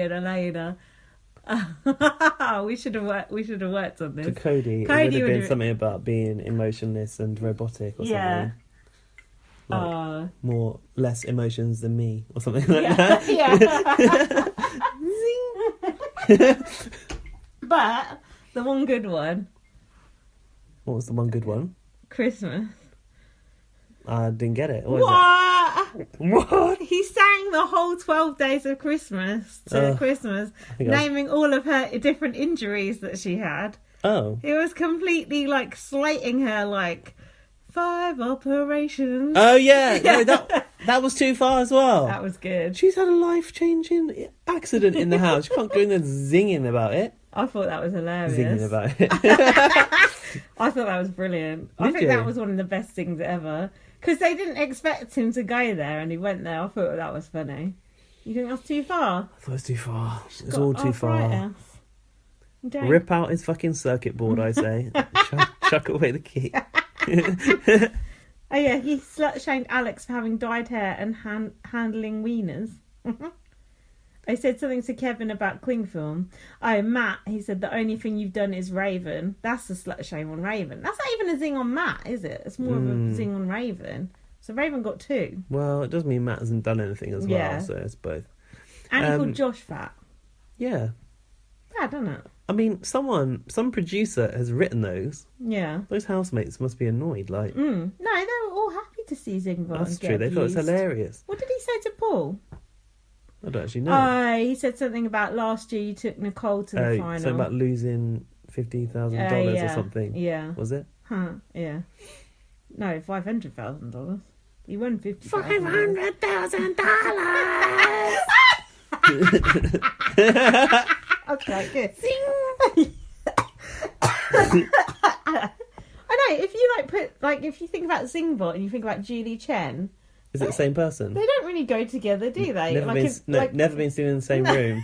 and Elena. We should have worked on this. To Cody, it would have been something about being emotionless and robotic or something. Like less emotions than me or something like that. Yeah. But the one good one. What was the one good one? Christmas. I didn't get it. What? He sang the whole 12 days of Christmas to Christmas, naming all of her different injuries that she had. Oh. He was completely like slating her, like 5 operations. Oh yeah, no, that was too far as well. That was good. She's had a life-changing accident in the house. You can't go in there zinging about it. I thought that was hilarious. Zinging about it. I thought that was brilliant. I think that was one of the best things ever. Because they didn't expect him to go there and he went there. I thought that was funny. You think that's too far? I thought it was too far. It's all too far. Don't... Rip out his fucking circuit board, I say. Chuck away the key. Oh yeah, he slut-shamed Alex for having dyed hair and handling wieners. I said something to Kevin about cling film. Oh, Matt, he said, the only thing you've done is Raven. That's a slut shame on Raven. That's not even a zing on Matt, is it? It's more of a zing on Raven. So Raven got 2. Well, it does mean Matt hasn't done anything as well, so it's both. And he called Josh fat. Yeah. Bad, doesn't it? I mean, some producer has written those. Yeah. Those housemates must be annoyed, like... No, they were all happy to see Zingbot. That's true, they thought it was hilarious. What did he say to Paul? I don't actually know. He said something about last year you took Nicole to the final. Something about losing $50,000 or something. Yeah. Was it? Huh, yeah. No, $500,000. You won $50,000. $500,000! Okay, good. I know, if you if you think about Zingbot and you think about Julie Chen... Is it the same person? They don't really go together, do they? Never been seen in the same room.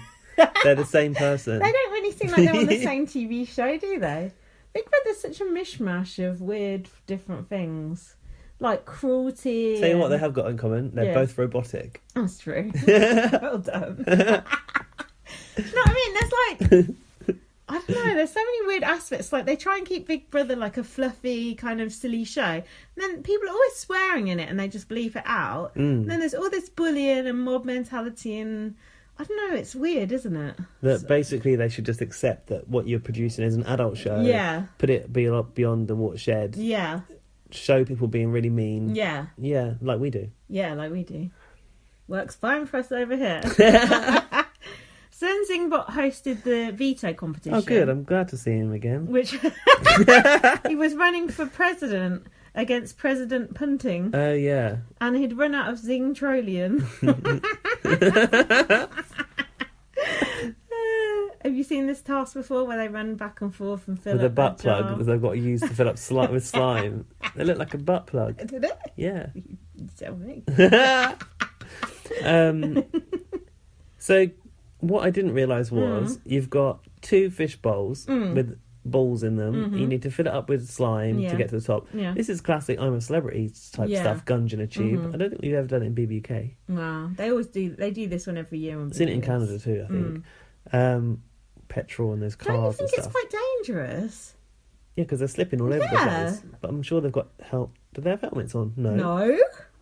They're the same person. They don't really seem like they're on the same TV show, do they? Big Brother's such a mishmash of weird, different things. Like cruelty. Tell you what they have got in common. They're both robotic. That's true. Well done. You know what I mean? There's I don't know, there's so many weird aspects. Like, they try and keep Big Brother like a fluffy, kind of silly show. And then people are always swearing in it and they just bleep it out. And then there's all this bullying and mob mentality and... I don't know, it's weird, isn't it? That basically they should just accept that what you're producing is an adult show. Yeah. Put it beyond the watershed. Yeah. Show people being really mean. Yeah. Yeah, like we do. Yeah, like we do. Works fine for us over here. Zingbot hosted the veto competition. Oh, good. I'm glad to see him again. Which he was running for president against President Punting. Oh, yeah. And he'd run out of Zingtrolian. Have you seen this task before where they run back and forth and fill up with a butt jar? plug that they've got to use to fill up with slime? They look like a butt plug. Did it? Yeah. You tell me. So what I didn't realise was you've got 2 fish bowls with balls in them. You need to fill it up with slime to get to the top. Yeah. This is classic I'm a Celebrity type stuff, gunge in a tube. I don't think we've ever done it in BBK. No, they always do. They do this one every year. I've seen it in Canada too, I think. Petrol and those cars and stuff. Don't you think it's quite dangerous? Yeah, because they're slipping all over the place. But I'm sure they've got help. Do they have helmets on? No. No.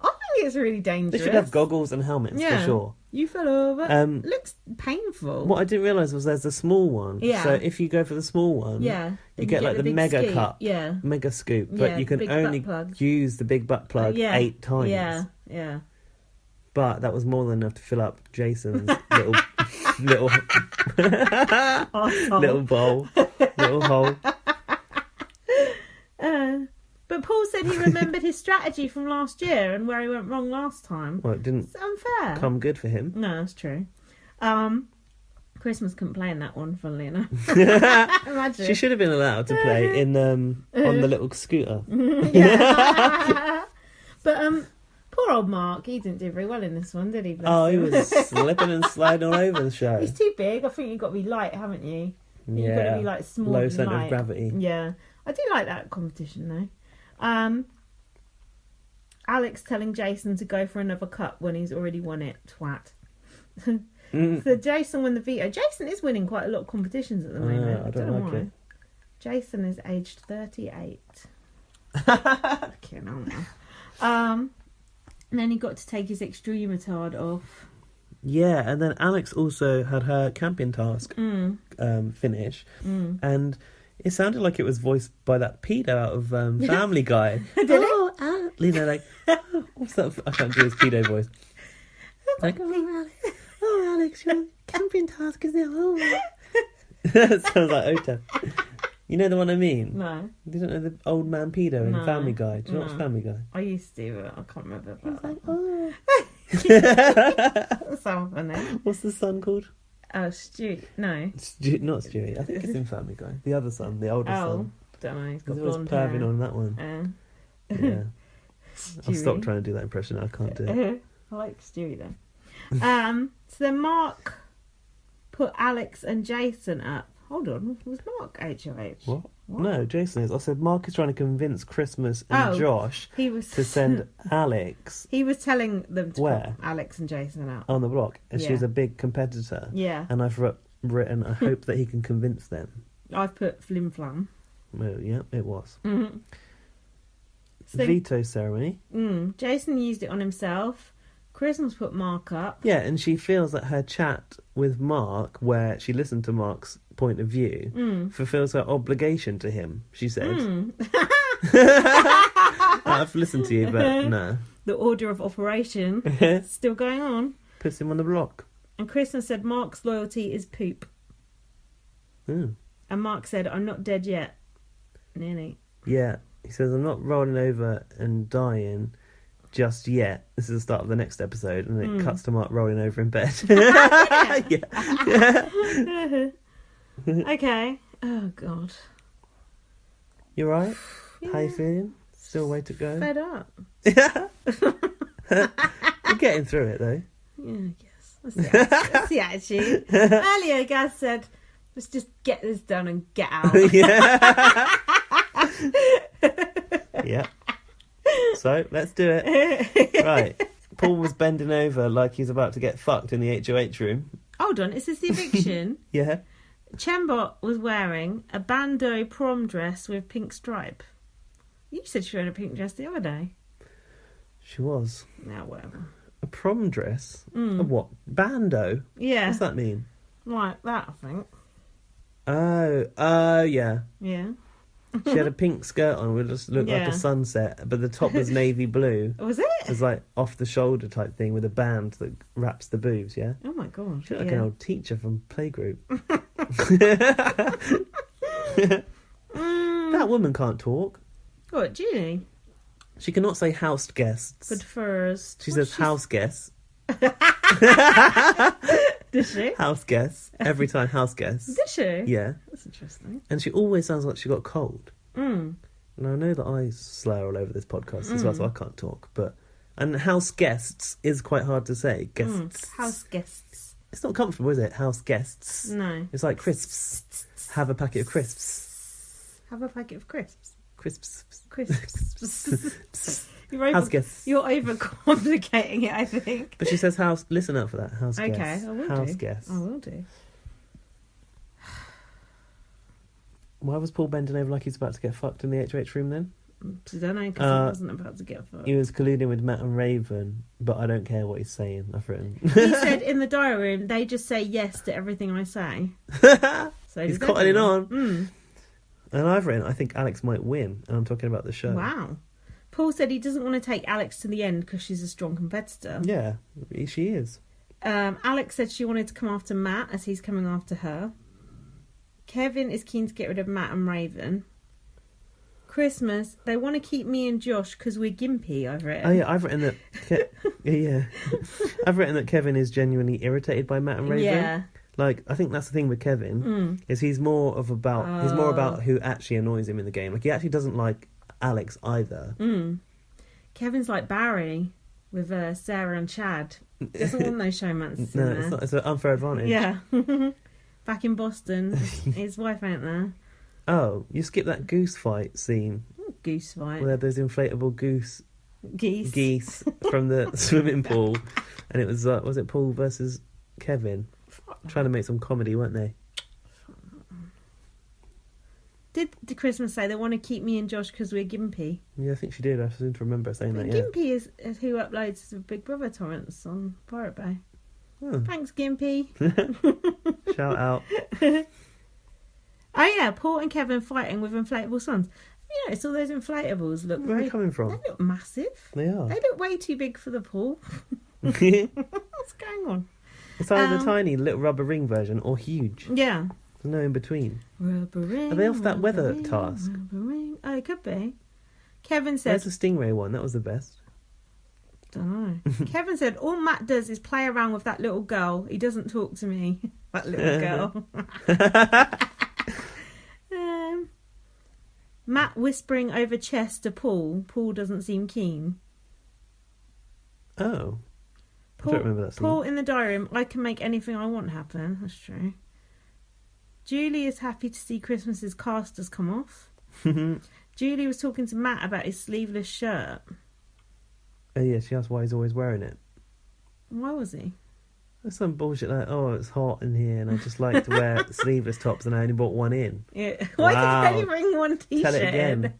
I think it's really dangerous. They should have goggles and helmets for sure. You fell over. Looks painful. What I didn't realise was there's a small one. Yeah. So if you go for the small one, you get like the mega scoop. cup, mega scoop, but you can only use the big butt plug 8 times. Yeah. But that was more than enough to fill up Jason's little bowl, little hole. But Paul said he remembered his strategy from last year and where he went wrong last time. Well, it didn't it's unfair. Come good for him. No, that's true. Christmas couldn't play in that one, funnily enough. Imagine. She should have been allowed to play in on the little scooter. But poor old Mark, he didn't do very well in this one, did he? Bless him. He was slipping and sliding all over the show. He's too big. I think you've got to be light, haven't you? You've got to be like small, low and centre light. of gravity. Yeah, I do like that competition though. Alex telling Jason to go for another cup when he's already won it. Twat. So Jason won the veto. Jason is winning quite a lot of competitions at the moment. I don't know like why. Jason is aged 38. Okay, no. And then he got to take his extreme retard off. Yeah, and then Alex also had her camping task finish, and it sounded like it was voiced by that pedo out of Family Guy. Did it? You know, like, what's that? I can't do his pedo voice. Like, Alex, your camping task is now. That sounds like OTEV. You know the one I mean? No. You don't know the old man pedo in Family Guy? Do you know what's Family Guy? I used to, but I can't remember about that. Like, So funny. What's the son called? Oh, Stu. No. Not Stewie. I think it's in Family Guy. The other son, the older son. Don't know. He's got He's always blonde perving hair. on that one. Yeah. I'll stop trying to do that impression. I can't do it. I like Stewie though. So then Mark put Alex and Jason up. Hold on, was Mark HOH? What? No, Jason is. I said Mark is trying to convince Christmas and Josh to send Alex. He was telling them to Where? put Alex and Jason out. On the block. And she's a big competitor. Yeah. And I've written, I hope that he can convince them. I've put Flim Flam. Well, yeah, it was. Mm-hmm. So, veto ceremony. Jason used it on himself. Christmas put Mark up. Yeah, and she feels that her chat with Mark, where she listened to Mark's point of view, fulfills her obligation to him, she said. I've listened to you, but no. The order of operation still going on. Puts him on the block. And Christmas said Mark's loyalty is poop. Mm. And Mark said, I'm not dead yet. Nearly. Yeah, he says, I'm not rolling over and dying just yet. This is the start of the next episode, and it cuts to Mark rolling over in bed. Yeah. Okay. Oh, God. You right? Yeah. How you feeling? Still a way to go? Fed up. You're getting through it, though. Yeah, I guess. That's the attitude. Earlier, Gaz said, let's just get this done and get out. Yeah. So, let's do it. Right. Paul was bending over like he's about to get fucked in the HOH room. Hold on, is this the eviction? Yeah. Chembot was wearing a bandeau prom dress with pink stripe. You said she wore a pink dress the other day. She was. Now, whatever. A prom dress? A what? Bandeau? Yeah. What's that mean? Like that, I think. Oh, yeah. Yeah. She had a pink skirt on, it just looked like a sunset, but the top was navy blue. Was it? It was like off the shoulder type thing with a band that wraps the boobs, yeah? Oh my god. She looked like an old teacher from playgroup. That woman can't talk. What, Julie? She cannot say house guests. Good first. She says house guests. Does she? House guests. Every time house guests. Did she? Yeah. That's interesting. And she always sounds like she got cold. Mm. And I know that I slur all over this podcast as well, so I can't talk. And house guests is quite hard to say. Guests. House guests. It's not comfortable, is it? House guests. No. It's like crisps. Have a packet of crisps. Have a packet of crisps. Crisps. Crisps. House guests. You're overcomplicating it, I think. But she says house. Listen out for that. House guests. Okay, I will house do. guests. I will do. Why was Paul bending over like he's about to get fucked in the HOH room then? I don't know, because I wasn't about to get fucked. He was colluding with Matt and Raven, but I don't care what he's saying. I've written. He said in the diary room, they just say yes to everything I say. So he's cottoning on. And I've written, I think Alex might win. And I'm talking about the show. Wow. Paul said he doesn't want to take Alex to the end because she's a strong competitor. Yeah, she is. Alex said she wanted to come after Matt as he's coming after her. Kevin is keen to get rid of Matt and Raven. Christmas, they want to keep me and Josh because we're gimpy, I've written. Oh yeah, I've written that. I've written that Kevin is genuinely irritated by Matt and Raven. Yeah. Like, I think that's the thing with Kevin is he's more about who actually annoys him in the game. Like, he actually doesn't like Alex either. Kevin's like Barry with Sarah and Chad. Doesn't want those showmances. No, it's not. It's an unfair advantage. Yeah. Back in Boston, his wife ain't there. Oh, you skipped that goose fight scene. Goose fight. Where those inflatable geese from the swimming pool, and it was it Paul versus Kevin. Trying to make some comedy, weren't they? Did Christmas say they want to keep me and Josh because we're gimpy? Yeah, I think she did. I seem to remember saying that, yeah. Gimpy is who uploads the Big Brother torrents on Pirate Bay. Oh. Thanks, Gimpy. Shout out. Oh, yeah, Paul and Kevin fighting with inflatable swans. You know, all those inflatables look... Where are they coming from? They look massive. They are. They look way too big for the pool. What's going on? It's either the tiny little rubber ring version or huge. Yeah. There's no in between. Rubber ring. Are they off that weather task? Rubber ring. Oh, it could be. Kevin said... There's the Stingray one. That was the best. Don't know. Kevin said, all Matt does is play around with that little girl. He doesn't talk to me. That little girl. Matt whispering over chest to Paul. Paul doesn't seem keen. Oh. Paul, I don't remember that scene. Paul in the diary room, I can make anything I want happen. That's true. Julie is happy to see Christmas's casters come off. Julie was talking to Matt about his sleeveless shirt. Oh yeah, she asked why he's always wearing it. Why was he? There's some bullshit like, oh, it's hot in here and I just like to wear sleeveless tops and I only bought one in. Yeah. Why did he only bring one t-shirt? Tell it again.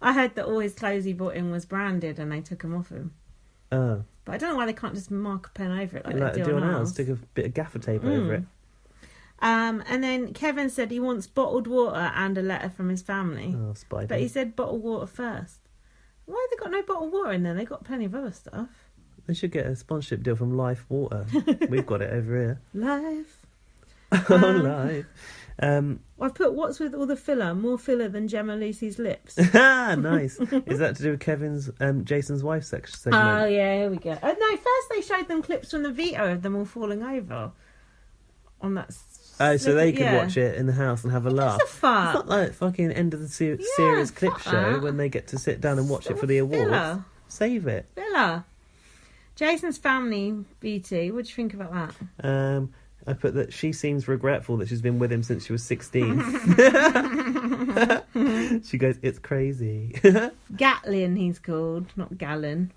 I heard that all his clothes he bought in was branded and they took him off him. Oh. But I don't know why they can't just mark a pen over it like they do on ours. Stick a bit of gaffer tape over it. And then Kevin said he wants bottled water and a letter from his family. Oh, Spidey. But he said bottled water first. Why have they got no bottled water in there? They've got plenty of other stuff. They should get a sponsorship deal from Life Water. We've got it over here. Life. Life. I've put what's with all the filler? More filler than Gemma Lucy's lips. Nice. Is that to do with Kevin's Jason's wife segment? Oh, yeah, here we go. Oh, no, first they showed them clips from the veto of them all falling over on that. Oh, so they could watch it in the house and have a laugh. It's a fart. It's not like fucking end of the series clip show when they get to sit down and watch it for the awards. Filler. Save it. Filler. Jason's family, BT, what do you think about that? I put that she seems regretful that she's been with him since she was 16. She goes, it's crazy. Gatlin, he's called, not Gallon.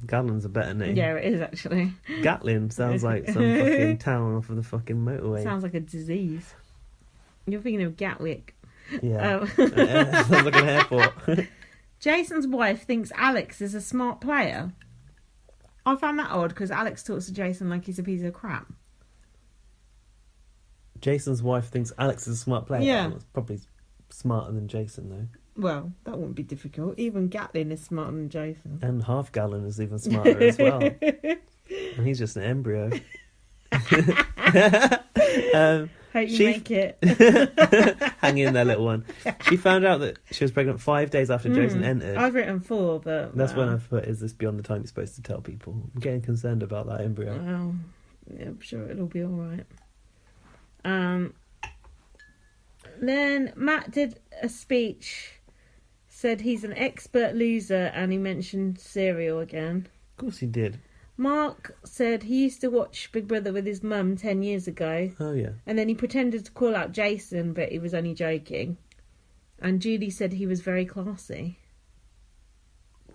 Gallon's a better name. Yeah, it is actually. Gatlin sounds like some fucking town off of the fucking motorway. Sounds like a disease. You're thinking of Gatwick. Yeah. Sounds like an airport. Jason's wife thinks Alex is a smart player. I found that odd because Alex talks to Jason like he's a piece of crap. Jason's wife thinks Alex is a smart player. Yeah. Well, it's probably smarter than Jason, though. Well, that wouldn't be difficult. Even Gatlin is smarter than Jason. And Half Gallon is even smarter as well. And he's just an embryo. Hope you make it. Hang in there, little one. She found out that she was pregnant 5 days after Jason entered. I've written 4, but... That's when I've put, is this beyond the time you're supposed to tell people? I'm getting concerned about that embryo. Well, yeah, I'm sure it'll be alright. Then Matt did a speech, said he's an expert loser, and he mentioned cereal again. Of course he did. Mark said he used to watch Big Brother with his mum 10 years ago. Oh, yeah. And then he pretended to call out Jason, but he was only joking. And Judy said he was very classy.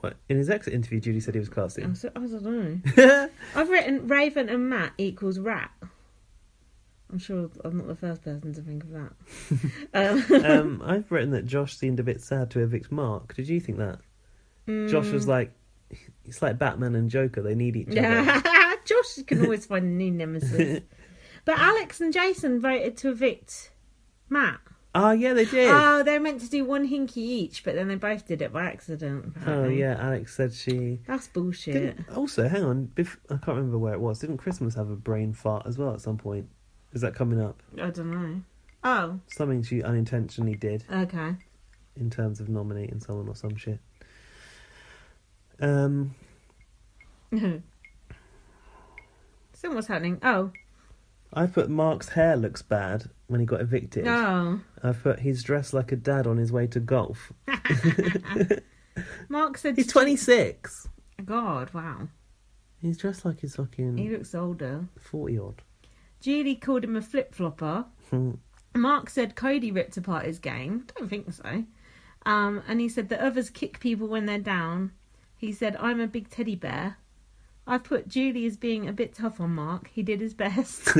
What? In his exit interview, Judy said he was classy. I don't know. I've written Raven and Matt equals rat. I'm sure I'm not the first person to think of that. I've written that Josh seemed a bit sad to evict Mark. Did you think that? Josh was like, it's like Batman and Joker. They need each other. Josh can always find a new nemesis. But Alex and Jason voted to evict Matt. Oh, yeah, they did. Oh, they were meant to do one hinky each, but then they both did it by accident. Apparently. Oh, yeah, Alex said she... That's bullshit. Also, hang on. I can't remember where it was. Didn't Christmas have a brain fart as well at some point? Is that coming up? I don't know. Oh. Something she unintentionally did. Okay. In terms of nominating someone or some shit. So what's happening? Oh. I put Mark's hair looks bad when he got evicted. Oh. I put he's dressed like a dad on his way to golf. Mark said... He's 26. God, wow. He's dressed like he's fucking... He looks older. 40-odd. Julie called him a flip-flopper. Mark said Cody ripped apart his game. Don't think so. And he said that others kick people when they're down. He said, I'm a big teddy bear. I put Julie as being a bit tough on Mark. He did his best.